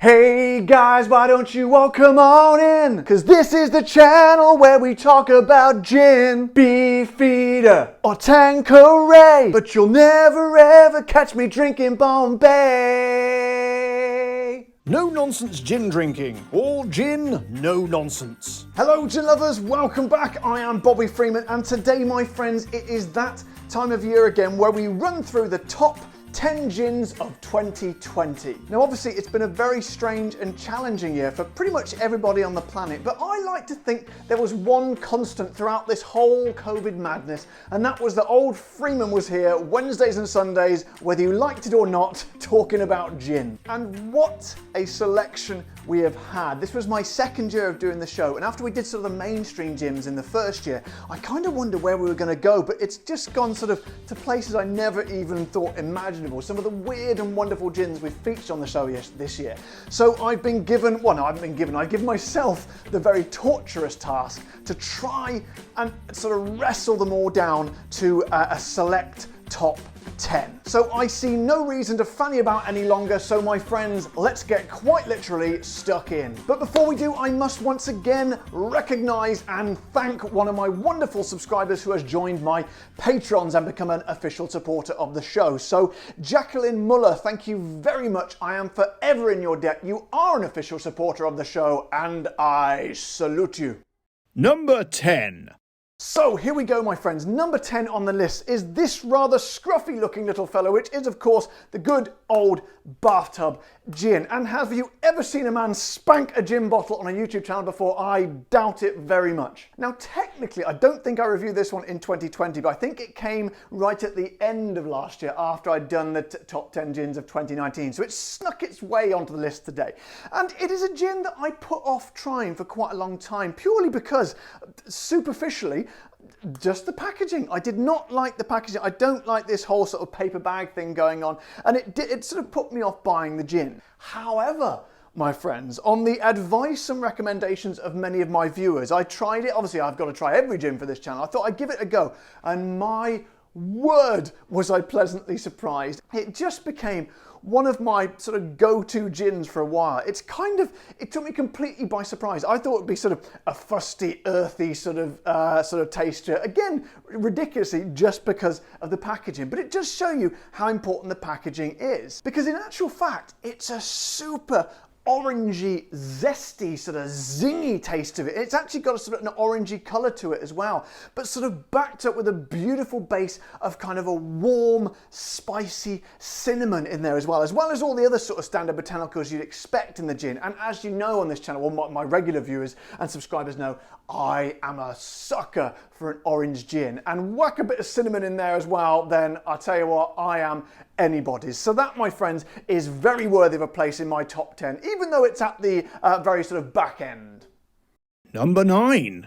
Hey guys, why don't you all come on in? Cause this is the channel where we talk about gin, Beefeater or Tanqueray, but you'll never ever catch me drinking Bombay. No nonsense gin drinking. All gin, no nonsense. Hello gin lovers, welcome back. I am Bobby Freeman and today, my friends, it is that time of year again where we run through the top 10 gins of 2020. Now obviously it's been a very strange and challenging year for pretty much everybody on the planet, but I like to think there was one constant throughout this whole COVID madness, and that was that old Freeman was here Wednesdays and Sundays, whether you liked it or not, talking about gin. And what a selection we have had. This was my second year of doing the show, and after we did sort of the mainstream gins in the first year, I kind of wondered where we were going to go, but it's just gone sort of to places I never even thought imaginable. Some of the weird and wonderful gins we've featured on the show this year. So I've been given, well no, I've given myself the very torturous task to try and sort of wrestle them all down to a select top 10. So I see no reason to fanny about any longer, so my friends, let's get quite literally stuck in. But before we do, I must once again recognise and thank one of my wonderful subscribers who has joined my Patrons and become an official supporter of the show. So Jacqueline Muller, thank you very much. I am forever in your debt. You are an official supporter of the show and I salute you. Number 10. So here we go, my friends. Number 10 on the list is this rather scruffy looking little fellow, which is of course the good old bathtub gin. And have you ever seen a man spank a gin bottle on a YouTube channel before? I doubt it very much. Now technically, I don't think I reviewed this one in 2020, but I think it came right at the end of last year after I'd done the top 10 gins of 2019. So it snuck its way onto the list today. And it is a gin that I put off trying for quite a long time, purely because superficially, just the packaging. I did not like the packaging. I don't like this whole sort of paper bag thing going on, and it sort of put me off buying the gin. However, my friends, on the advice and recommendations of many of my viewers, I tried it. Obviously, I've got to try every gin for this channel. I thought I'd give it a go, and my word was I pleasantly surprised. It just became one of my sort of go-to gins for a while. It took me completely by surprise. I thought it'd be sort of a fusty, earthy sort of taste to it. Again, ridiculously, just because of the packaging. But it does show you how important the packaging is. Because in actual fact, it's a super orangey, zesty, sort of zingy taste to it. It's actually got a sort of an orangey colour to it as well, but sort of backed up with a beautiful base of kind of a warm, spicy cinnamon in there as well as all the other sort of standard botanicals you'd expect in the gin. And as you know on this channel, well, my regular viewers and subscribers know, I am a sucker for an orange gin, and whack a bit of cinnamon in there as well, then I'll tell you what, I am anybody's. So that, my friends, is very worthy of a place in my top 10, even though it's at the very sort of back end. Number 9.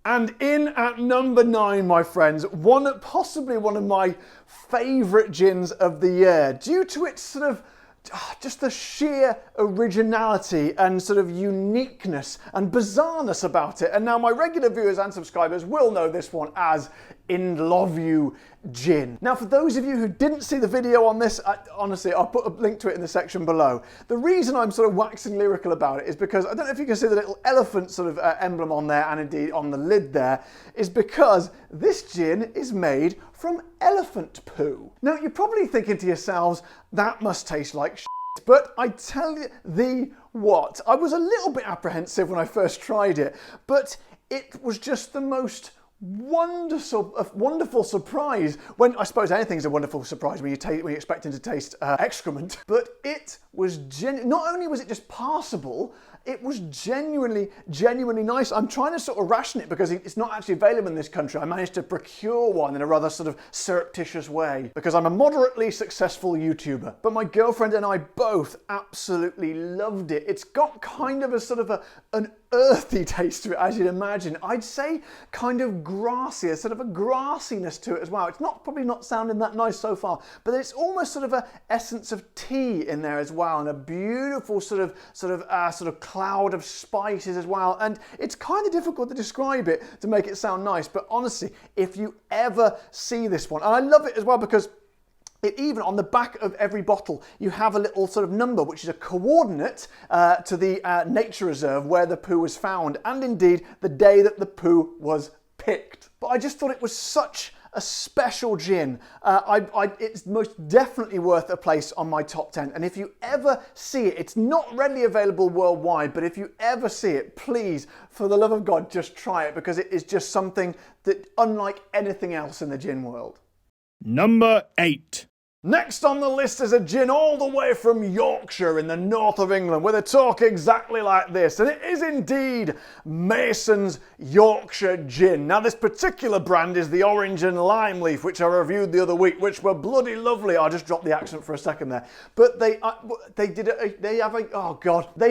And in at number 9, my friends, possibly one of my favourite gins of the year, due to its sort of just the sheer originality and sort of uniqueness and bizarreness about it. And now my regular viewers and subscribers will know this one as In Love You Gin. Now for those of you who didn't see the video on this, honestly, I'll put a link to it in the section below. The reason I'm sort of waxing lyrical about it is because, I don't know if you can see the little elephant sort of emblem on there, and indeed on the lid there, is because this gin is made from elephant poo. Now you're probably thinking to yourselves, that must taste like shit. But I tell you what, I was a little bit apprehensive when I first tried it, but it was just the most wonderful surprise. When I suppose anything's a wonderful surprise when you're expecting to taste excrement, but it was not only was it just passable, it was genuinely nice. I'm trying to sort of ration it because it's not actually available in this country. I managed to procure one in a rather sort of surreptitious way because I'm a moderately successful YouTuber. But my girlfriend and I both absolutely loved it. It's got kind of a sort of an earthy taste to it, as you'd imagine. I'd say kind of grassy, a sort of a grassiness to it as well. It's probably not sounding that nice so far, but it's almost sort of a essence of tea in there as well, and a beautiful sort of cloud of spices as well. And it's kind of difficult to describe it to make it sound nice, but honestly, if you ever see this one, and I love it as well because It even, on the back of every bottle, you have a little sort of number, which is a coordinate to the nature reserve where the poo was found, and indeed the day that the poo was picked. But I just thought it was such a special gin. It's most definitely worth a place on my top 10. And if you ever see it, it's not readily available worldwide, but if you ever see it, please, for the love of God, just try it, because it is just something that unlike anything else in the gin world. Number 8. Next on the list is a gin all the way from Yorkshire in the north of England, where they talk exactly like this, and it is indeed Mason's Yorkshire Gin. Now, this particular brand is the orange and lime leaf, which I reviewed the other week, which were bloody lovely. I just dropped the accent for a second there, but they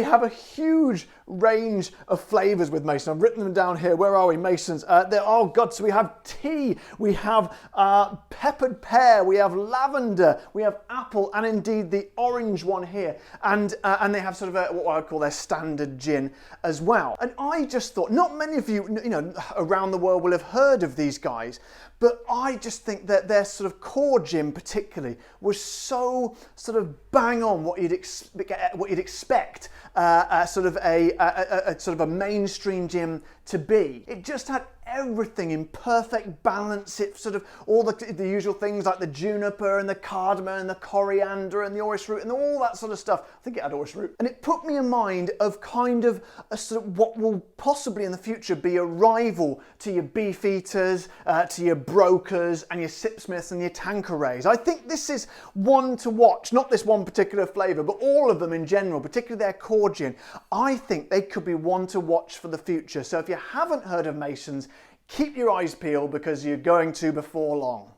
have a huge range of flavours with Mason. I've written them down here. Where are we, Masons? So we have tea, we have peppered pear, we have lavender, we have apple, and indeed the orange one here, and they have sort of what I would call their standard gin as well. And I just thought, not many of you, around the world will have heard of these guys, but I just think that their sort of core gin particularly was so sort of bang on what you'd expect sort of a mainstream gin to be. It just had everything in perfect balance. It sort of all the usual things like the juniper and the cardamom and the coriander and the orris root and all that sort of stuff. I think it had orris root. And it put me in mind of kind of a sort of what will possibly in the future be a rival to your Beefeaters, to your Brokers and your Sipsmiths and your Tanquerays. I think this is one to watch, not this one particular flavour, but all of them in general, particularly their core gin. I think they could be one to watch for the future. So if you haven't heard of Mason's, keep your eyes peeled, because you're going to before long.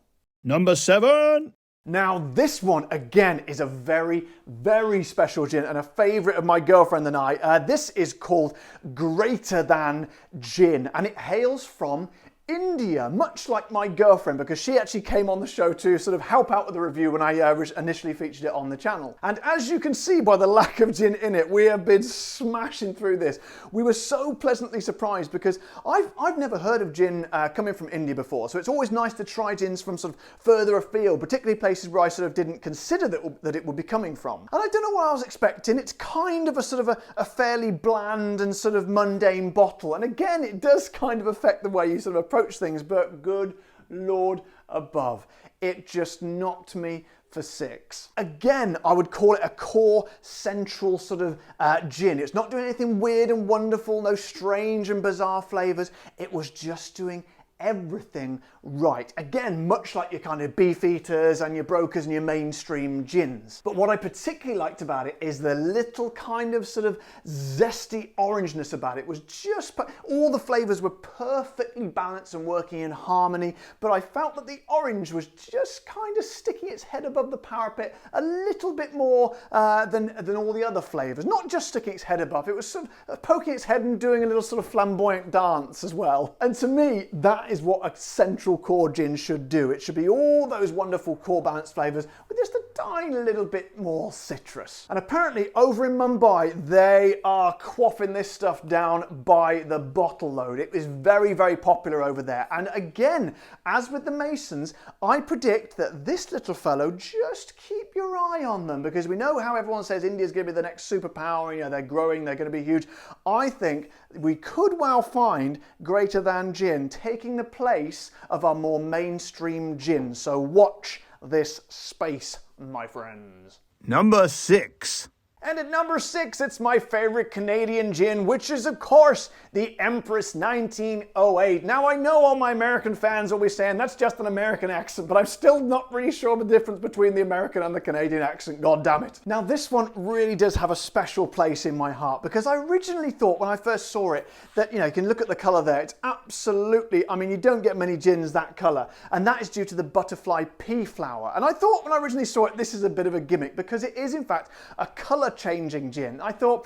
Number 7. Now, this one, again, is a very, very special gin and a favourite of my girlfriend and I. This is called Greater Than Gin, and it hails from India, much like my girlfriend, because she actually came on the show to sort of help out with the review when I initially featured it on the channel. And as you can see by the lack of gin in it, we have been smashing through this. We were so pleasantly surprised, because I've never heard of gin coming from India before, so it's always nice to try gins from sort of further afield, particularly places where I sort of didn't consider that it would be coming from. And I don't know what I was expecting. It's kind of a sort of a fairly bland and sort of mundane bottle, and again, it does kind of affect the way you sort of approach things, but good Lord above, it just knocked me for 6. Again, I would call it a core central sort of gin. It's not doing anything weird and wonderful, no strange and bizarre flavours. It was just doing everything right. Again, much like your kind of Beefeaters and your Brokers and your mainstream gins. But what I particularly liked about it is the little kind of sort of zesty orangeness about it. Was just, all the flavours were perfectly balanced and working in harmony, but I felt that the orange was just kind of sticking its head above the parapet a little bit more than all the other flavours. Not just sticking its head above, it was sort of poking its head and doing a little sort of flamboyant dance as well. And to me, that is what a central core gin should do. It should be all those wonderful core balanced flavours with just a tiny little bit more citrus. And apparently over in Mumbai, they are quaffing this stuff down by the bottle load. It is very, very popular over there. And again, as with the Masons, I predict that this little fellow, just keep your eye on them, because we know how everyone says India's going to be the next superpower, they're growing, they're going to be huge. I think we could well find Greater Than Gin taking the place of our more mainstream gin. So watch this space, my friends. Number 6. And at number 6, it's my favourite Canadian gin, which is, of course, the Empress 1908. Now, I know all my American fans will be saying that's just an American accent, but I'm still not really sure the difference between the American and the Canadian accent, god damn it. Now, this one really does have a special place in my heart, because I originally thought when I first saw it that, you can look at the colour there, it's absolutely, you don't get many gins that colour, and that is due to the butterfly pea flower. And I thought when I originally saw it, this is a bit of a gimmick, because it is, in fact, a colour changing gin. I thought,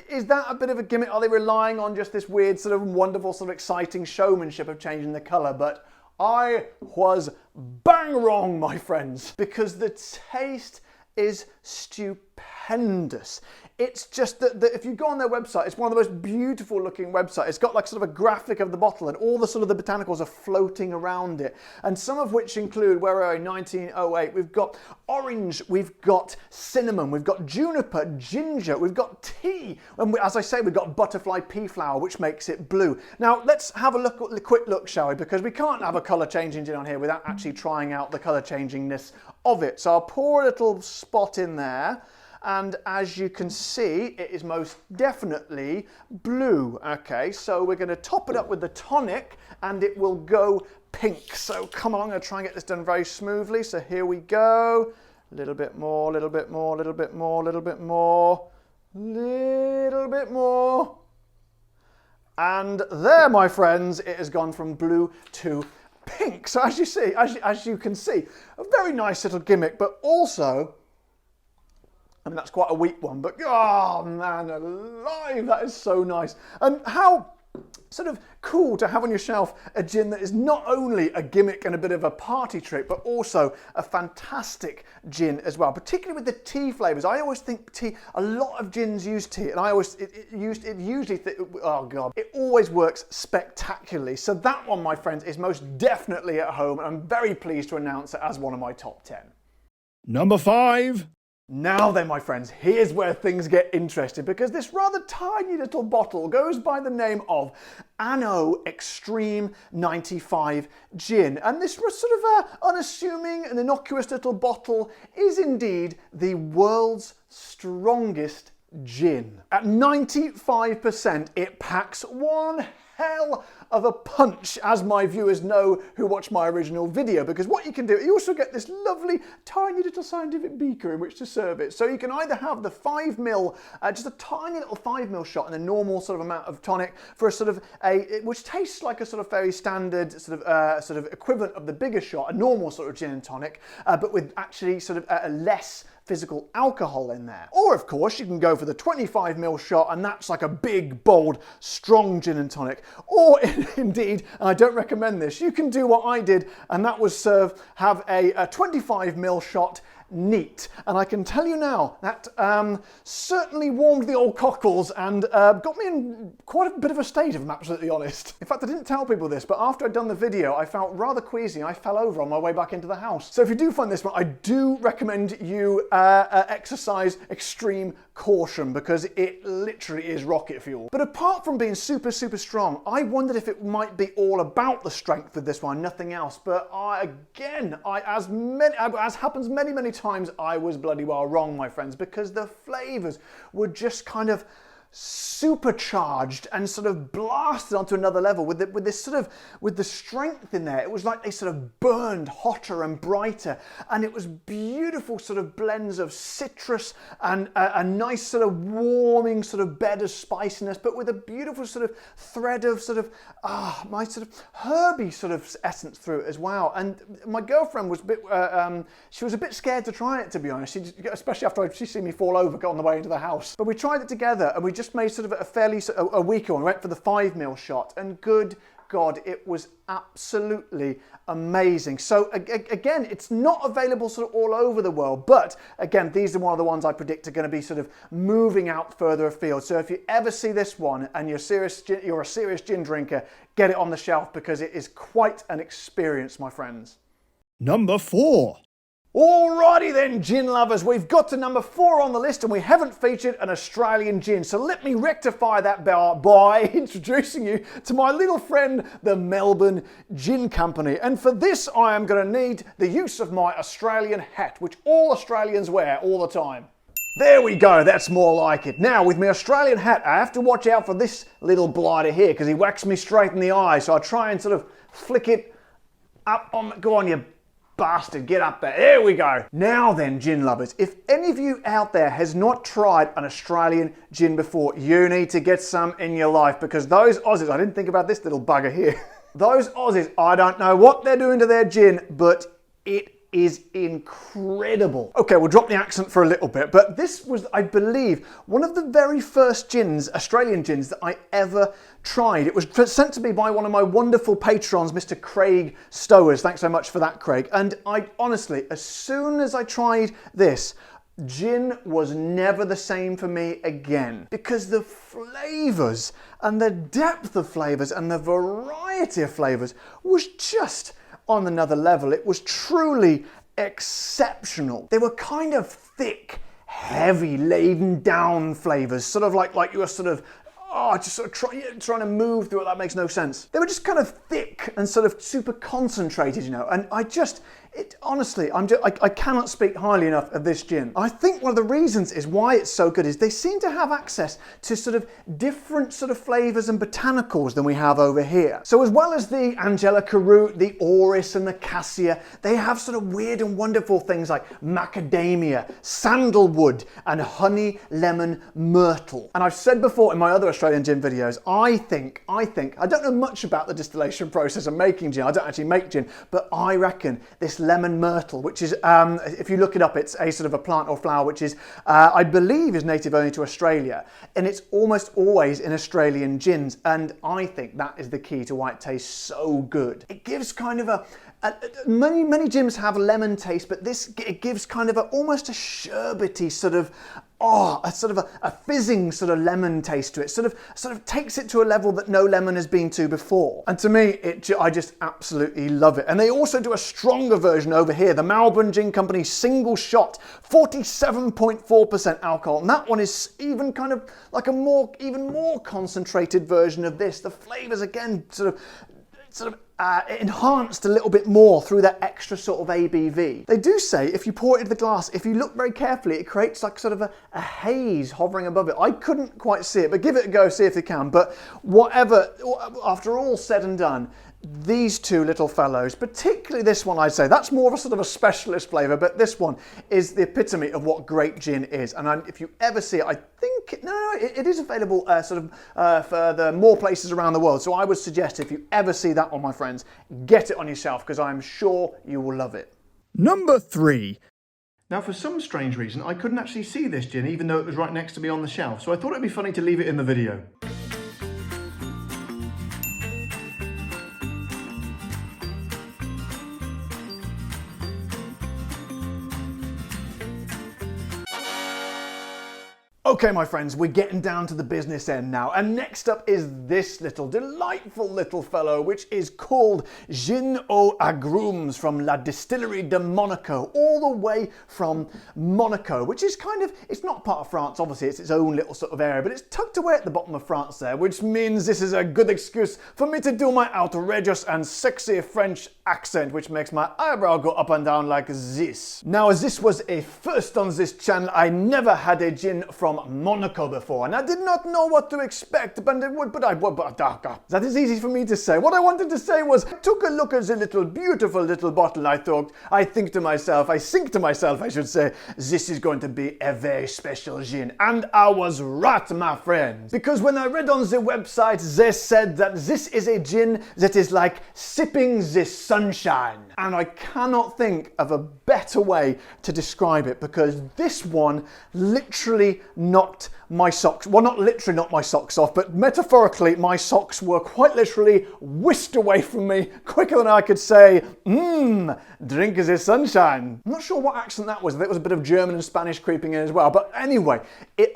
is that a bit of a gimmick? Are they relying on just this weird sort of wonderful sort of exciting showmanship of changing the colour? But I was bang wrong, my friends, because the taste is stupendous. It's just that if you go on their website, it's one of the most beautiful looking websites. It's got like sort of a graphic of the bottle and all the sort of the botanicals are floating around it. And some of which include, where are we, 1908, we've got orange, we've got cinnamon, we've got juniper, ginger, we've got tea, and as I say, we've got butterfly pea flower, which makes it blue. Now, let's have a quick look, shall we? Because we can't have a colour changing gin on here without actually trying out the colour changingness of it. So I'll pour a little spot in there. And as you can see, it is most definitely blue. Okay, so we're going to top it up with the tonic and it will go pink. So come on, I'm going to try and get this done very smoothly. So here we go. A little bit more, a little bit more, a little bit more, a little bit more, little bit more. And there, my friends, it has gone from blue to pink. So as you see, as you can see, a very nice little gimmick, but also, I mean, that's quite a weak one, but oh man alive, that is so nice. And how sort of cool to have on your shelf a gin that is not only a gimmick and a bit of a party trick, but also a fantastic gin as well, particularly with the tea flavours. I always think tea, a lot of gins use tea, and I always, oh God, it always works spectacularly. So that one, my friends, is most definitely at home, and I'm very pleased to announce it as one of my top 10. Number 5. Now then, my friends, here's where things get interesting, because this rather tiny little bottle goes by the name of Anno Extreme 95 Gin. And this sort of unassuming and innocuous little bottle is indeed the world's strongest gin. At 95%, it packs one hell of a punch, as my viewers know who watch my original video, because what you can do, you also get this lovely tiny little scientific beaker in which to serve it. So you can either have the 5ml, just a tiny little 5ml shot and a normal sort of amount of tonic for a sort of which tastes like a sort of very standard sort of equivalent of the bigger shot, a normal sort of gin and tonic, but with actually sort of a less physical alcohol in there. Or of course you can go for the 25ml shot, and that's like a big, bold, strong gin and tonic. Or indeed, and I don't recommend this, you can do what I did, and that was have a 25ml shot neat. And I can tell you now that certainly warmed the old cockles and got me in quite a bit of a state, if I'm absolutely honest. In fact, I didn't tell people this, but after I'd done the video, I felt rather queasy. I fell over on my way back into the house. So if you do find this one, I do recommend you exercise extreme caution, because it literally is rocket fuel. But apart from being super, super strong, I wondered if it might be all about the strength of this one, nothing else. But as happens many times, I was bloody well wrong, my friends, because the flavours were just kind of supercharged and sort of blasted onto another level with the strength in there. It was like they sort of burned hotter and brighter, and it was beautiful sort of blends of citrus and a nice sort of warming sort of bed of spiciness, but with a beautiful sort of thread of my sort of herby sort of essence through it as well. And my girlfriend was a bit she was a bit scared to try it, to be honest, especially after she seen me fall over on the way into the house. But we tried it together, and we just made sort of a fairly a weaker one. We went for the 5ml shot, and good God, it was absolutely amazing. So again, it's not available sort of all over the world, but again, these are one of the ones I predict are going to be sort of moving out further afield. So if you ever see this one and you're a serious gin drinker, get it on the shelf, because it is quite an experience, my friends. Number 4. Alrighty then, gin lovers, we've got to number 4 on the list, and we haven't featured an Australian gin. So let me rectify that by introducing you to my little friend, the Melbourne Gin Company. And for this, I am going to need the use of my Australian hat, which all Australians wear all the time. There we go, that's more like it. Now, with my Australian hat, I have to watch out for this little blighter here, because he whacks me straight in the eye. So I try and sort of flick it up on, go on, you bastard, get up there. There we go. Now then, gin lovers, if any of you out there has not tried an Australian gin before, you need to get some in your life, because those Aussies, I didn't think about this little bugger here. Those Aussies, I don't know what they're doing to their gin, but it is incredible. Okay, we'll drop the accent for a little bit, but this was, I believe, one of the very first gins, Australian gins, that I ever tried. It was sent to me by one of my wonderful patrons, Mr. Craig Stowers. Thanks so much for that, Craig. And I honestly, as soon as I tried this, gin was never the same for me again, because the flavours and the depth of flavours and the variety of flavours was just on another level. It was truly exceptional. They were kind of thick, heavy, laden down flavours, sort of like you were sort of just sort of trying to move through it. That makes no sense. They were just kind of thick and sort of super concentrated, you know, and honestly, I cannot speak highly enough of this gin. I think one of the reasons is why it's so good is they seem to have access to sort of different sort of flavours and botanicals than we have over here. So as well as the Angelica root, the orris and the cassia, they have sort of weird and wonderful things like macadamia, sandalwood and honey, lemon, myrtle. And I've said before in my other Australian gin videos, I think, I don't know much about the distillation process of making gin. I don't actually make gin, but I reckon this lemon myrtle, which is, if you look it up, it's a sort of a plant or flower, which is, I believe is native only to Australia. And it's almost always in Australian gins. And I think that is the key to why it tastes so good. It gives kind of many gins have a lemon taste, but it gives kind of almost a sherbety sort of, a fizzing sort of lemon taste to it. Sort of takes it to a level that no lemon has been to before. And to me, I just absolutely love it. And they also do a stronger version over here. The Melbourne Gin Company single shot, 47.4% alcohol. And that one is even kind of like even more concentrated version of this. The flavors again sort of enhanced a little bit more through that extra sort of ABV. They do say if you pour it into the glass, if you look very carefully, it creates like sort of a haze hovering above it. I couldn't quite see it, but give it a go, see if you can. But whatever, after all said and done, these two little fellows, particularly this one, I'd say that's more of a sort of a specialist flavour, but this one is the epitome of what great gin is. And if you ever see it, I think it is available for the more places around the world. So I would suggest if you ever see that one, my friends, get it on yourself, because I'm sure you will love it. Number 3. Now, for some strange reason, I couldn't actually see this gin, even though it was right next to me on the shelf. So I thought it'd be funny to leave it in the video. Okay, my friends, we're getting down to the business end now. And next up is this delightful little fellow, which is called Gin aux Agrumes from La Distillerie de Monaco, all the way from Monaco, which is it's not part of France, obviously, it's its own little sort of area, but it's tucked away at the bottom of France there, which means this is a good excuse for me to do my outrageous and sexy French accent, which makes my eyebrow go up and down like this. Now, as this was a first on this channel, I never had a gin from Monaco before, and I did not know what to expect, but that is easy for me to say. What I wanted to say was, I took a look at the beautiful little bottle. I think to myself, I should say, this is going to be a very special gin. And I was right, my friends, because when I read on the website, they said that this is a gin that is like sipping the sunshine. And I cannot think of a better way to describe it, because this one literally knocked my socks, well, not literally knocked my socks off, but metaphorically my socks were quite literally whisked away from me quicker than I could say, drink the sunshine. I'm not sure what accent that was. I think it was a bit of German and Spanish creeping in as well. But anyway, it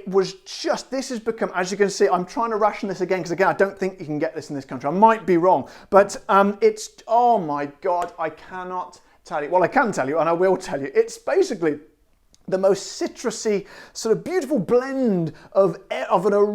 was just, this has become, as you can see, I'm trying to ration this again, because again, I don't think you can get this in this country. I might be wrong, but it's, oh my God, I cannot tell you. Well, I can tell you, and I will tell you. It's basically the most citrusy, sort of beautiful blend of a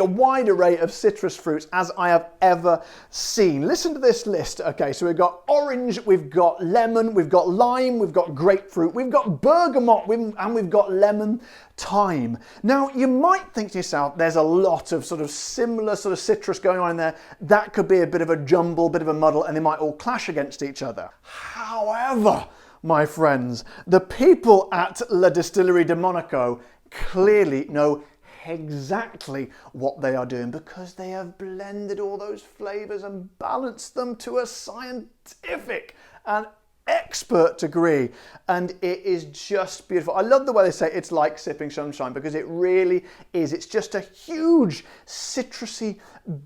wide array of citrus fruits as I have ever seen. Listen to this list. Okay, so we've got orange, we've got lemon, we've got lime, we've got grapefruit, we've got bergamot, and we've got lemon thyme. Now, you might think to yourself, there's a lot of sort of similar sort of citrus going on in there. That could be a bit of a jumble, bit of a muddle, and they might all clash against each other. However, my friends, the people at La Distillerie de Monaco clearly know exactly what they are doing, because they have blended all those flavors and balanced them to a scientific and expert degree, and it is just beautiful. I love the way they say it's like sipping sunshine, because it really is. It's just a huge citrusy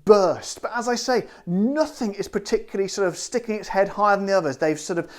burst, but as I say, nothing is particularly sort of sticking its head higher than the others. They've sort of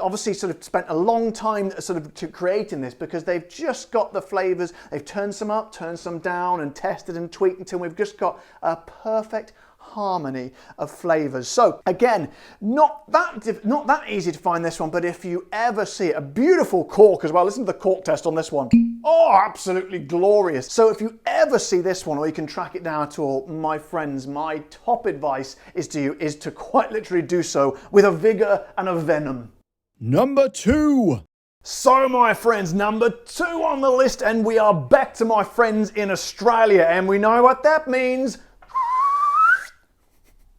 obviously sort of spent a long time sort of to creating this, because they've just got the flavors. They've turned some up, turned some down, and tested and tweaked until we've just got a perfect harmony of flavors. So again, not that easy to find this one, but if you ever see it, a beautiful cork as well. Listen to the cork test on this one. Oh, absolutely glorious. So if you ever see this one, or you can track it down at all, my friends, my top advice is to quite literally do so with a vigor and a venom. Number 2. So my friends, number 2 on the list, and we are back to my friends in Australia, and we know what that means.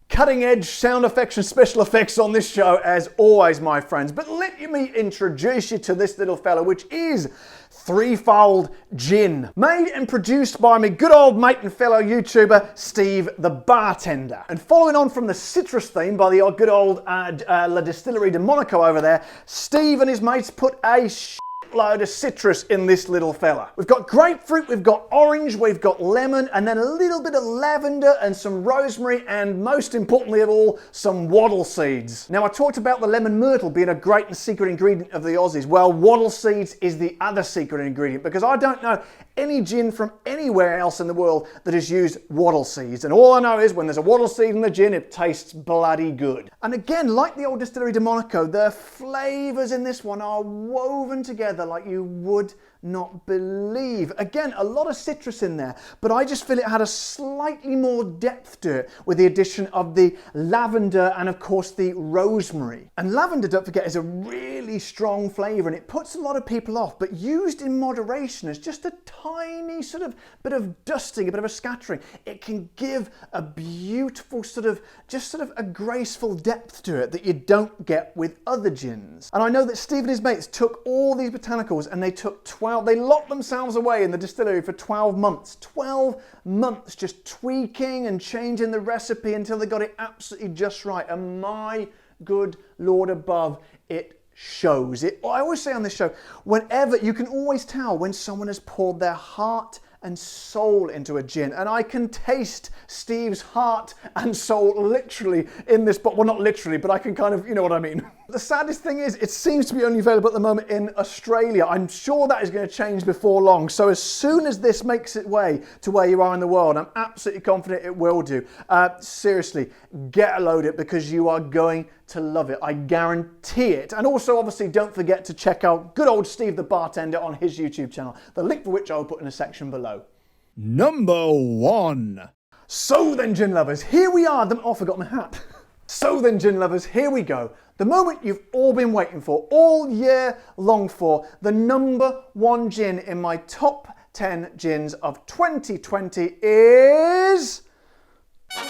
Cutting edge sound effects and special effects on this show as always, my friends. But let me introduce you to this little fella, which is Threefold Gin. Made and produced by my good old mate and fellow YouTuber, Steve the Bartender. And following on from the citrus theme by the good old Distillation de Monaco over there, Steve and his mates put a load of citrus in this little fella. We've got grapefruit, we've got orange, we've got lemon, and then a little bit of lavender and some rosemary, and most importantly of all, some wattle seeds. Now, I talked about the lemon myrtle being a great and secret ingredient of the Aussies. Well, wattle seeds is the other secret ingredient, because I don't know any gin from anywhere else in the world that has used wattle seeds. And all I know is when there's a wattle seed in the gin, it tastes bloody good. And again, like the old Distillery de Monaco, the flavors in this one are woven together like you would not believe. Again, a lot of citrus in there, but I just feel it had a slightly more depth to it with the addition of the lavender and of course the rosemary. And lavender, don't forget, is a really strong flavor, and it puts a lot of people off, but used in moderation as just a tiny sort of bit of dusting, a bit of a scattering, it can give a beautiful sort of a graceful depth to it that you don't get with other gins. And I know that Steve and his mates took all these botanicals and they locked themselves away in the distillery for 12 months. 12 months just tweaking and changing the recipe until they got it absolutely just right. And my good Lord above, it shows. I always say on this show, whenever, you can always tell when someone has poured their heart and soul into a gin, and I can taste Steve's heart and soul literally in this bottle. Well, not literally, but I can kind of, you know what I mean. The saddest thing is, it seems to be only available at the moment in Australia. I'm sure that is going to change before long. So as soon as this makes its way to where you are in the world, I'm absolutely confident it will do. Seriously, get a load of it, because you are going to love it. I guarantee it. And also, obviously, don't forget to check out good old Steve the Bartender on his YouTube channel, the link for which I will put in a section below. Number 1. So then, gin lovers, here we are. Oh, I forgot my hat. So then, gin lovers, here we go. The moment you've all been waiting for, all year long for, the number 1 gin in my top 10 gins of 2020 is...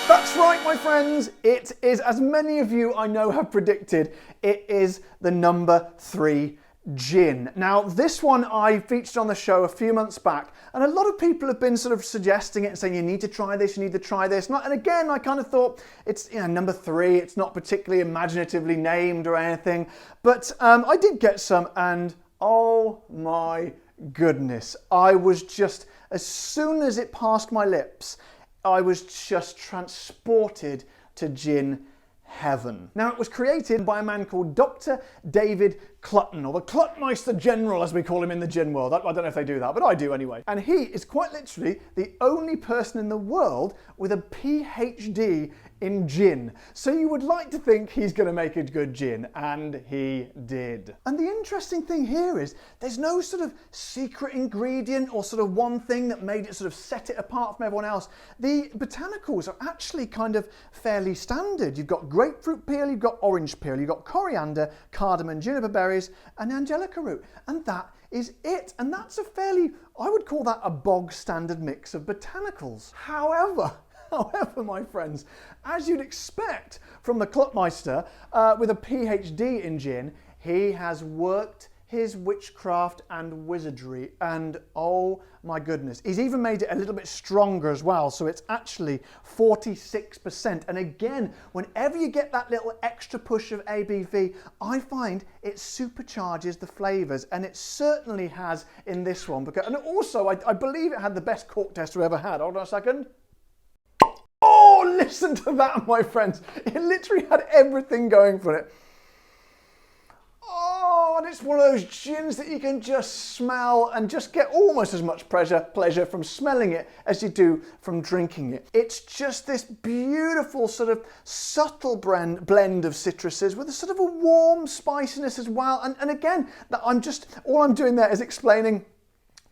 That's right, my friends. It is, as many of you I know have predicted, it is the number 3 gin. Now, this one I featured on the show a few months back, and a lot of people have been sort of suggesting it and saying, you need to try this, you need to try this. And again, I kind of thought, it's number 3, it's not particularly imaginatively named or anything, but I did get some, and oh my goodness, I was just, as soon as it passed my lips, I was just transported to gin heaven. Now, it was created by a man called Dr. David Clutton, or the Clutmeister General, as we call him in the gin world. I don't know if they do that, but I do anyway. And he is quite literally the only person in the world with a PhD in gin. So you would like to think he's going to make a good gin, and he did. And the interesting thing here is there's no sort of secret ingredient or sort of one thing that made it sort of set it apart from everyone else. The botanicals are actually kind of fairly standard. You've got grapefruit peel, you've got orange peel, you've got coriander, cardamom, juniper berries, and angelica root. And that is it. And that's a fairly, I would call that a bog standard mix of botanicals. However, my friends, as you'd expect from the Clutmeister with a PhD in gin, he has worked his witchcraft and wizardry, and oh my goodness, he's even made it a little bit stronger as well, so it's actually 46%. And again, whenever you get that little extra push of ABV, I find it supercharges the flavours, and it certainly has in this one. And also, I believe it had the best cork test we ever had. Hold on a second. Oh, listen to that, my friends. It literally had everything going for it. Oh, and it's one of those gins that you can just smell and just get almost as much pleasure from smelling it as you do from drinking it. It's just this beautiful sort of subtle blend of citruses with a sort of a warm spiciness as well. And again, all I'm doing there is explaining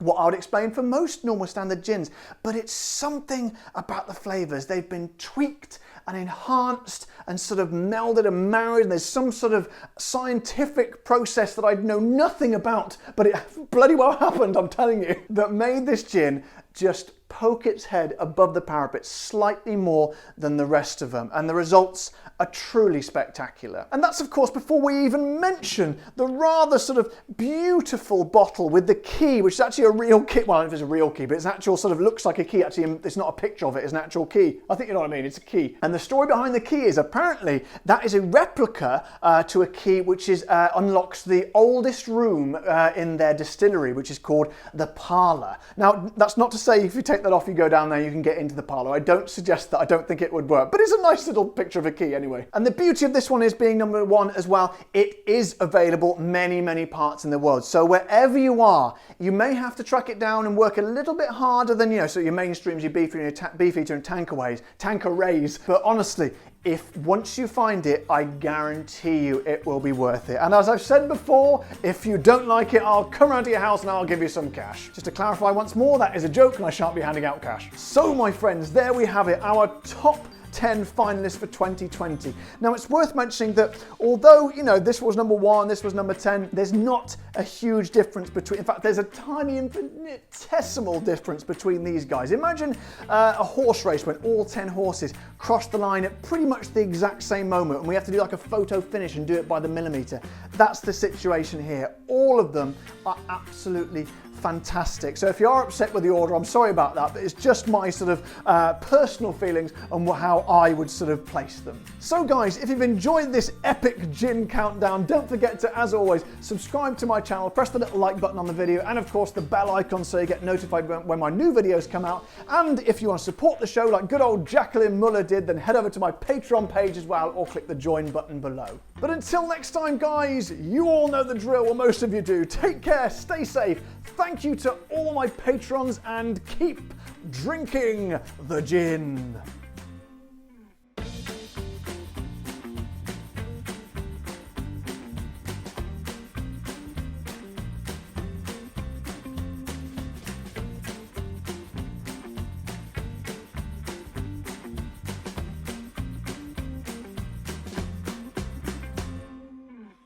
what I would explain for most normal standard gins, but it's something about the flavours. They've been tweaked and enhanced and sort of melded and married, and there's some sort of scientific process that I know nothing about, but it bloody well happened, I'm telling you, that made this gin just poke its head above the parapet slightly more than the rest of them, and the results are truly spectacular. And that's of course before we even mention the rather sort of beautiful bottle with the key, which is actually a real key. Well, I don't know if it's a real key, but it's actual sort of looks like a key. Actually, it's not a picture of it, it's an actual key. I think you know what I mean, it's a key. And the story behind the key is apparently that is a replica to a key which is unlocks the oldest room in their distillery, which is called the parlour. Now, that's not to say if you take that off, you go down there, you can get into the parlour. I don't suggest that, I don't think it would work, but it's a nice little picture of a key anyway. And the beauty of this one is being number one as well, it is available many parts in the world. So wherever you are, you may have to track it down and work a little bit harder than, you know, so your mainstreams, your Beefeater and Tanquerays. But honestly, if once you find it, I guarantee you it will be worth it. And as I've said before, if you don't like it, I'll come around to your house and I'll give you some cash. Just to clarify once more, that is a joke and I shan't be handing out cash. So my friends, there we have it, our top 10 finalists for 2020. Now it's worth mentioning that although, you know, this was number 1, this was number 10, there's not a huge difference between, in fact, there's a tiny infinitesimal difference between these guys. Imagine a horse race when all 10 horses cross the line at pretty much the exact same moment and we have to do like a photo finish and do it by the millimetre. That's the situation here. All of them are absolutely fantastic. So if you are upset with the order, I'm sorry about that, but it's just my sort of personal feelings on how I would sort of place them. So guys, if you've enjoyed this epic gin countdown, don't forget to, as always, subscribe to my channel, press the little like button on the video, and of course the bell icon so you get notified when my new videos come out. And if you want to support the show like good old Jacqueline Muller did, then head over to my Patreon page as well, or click the join button below. But until next time guys, you all know the drill, well most of you do. Take care, stay safe, thank you to all my patrons, and keep drinking the gin.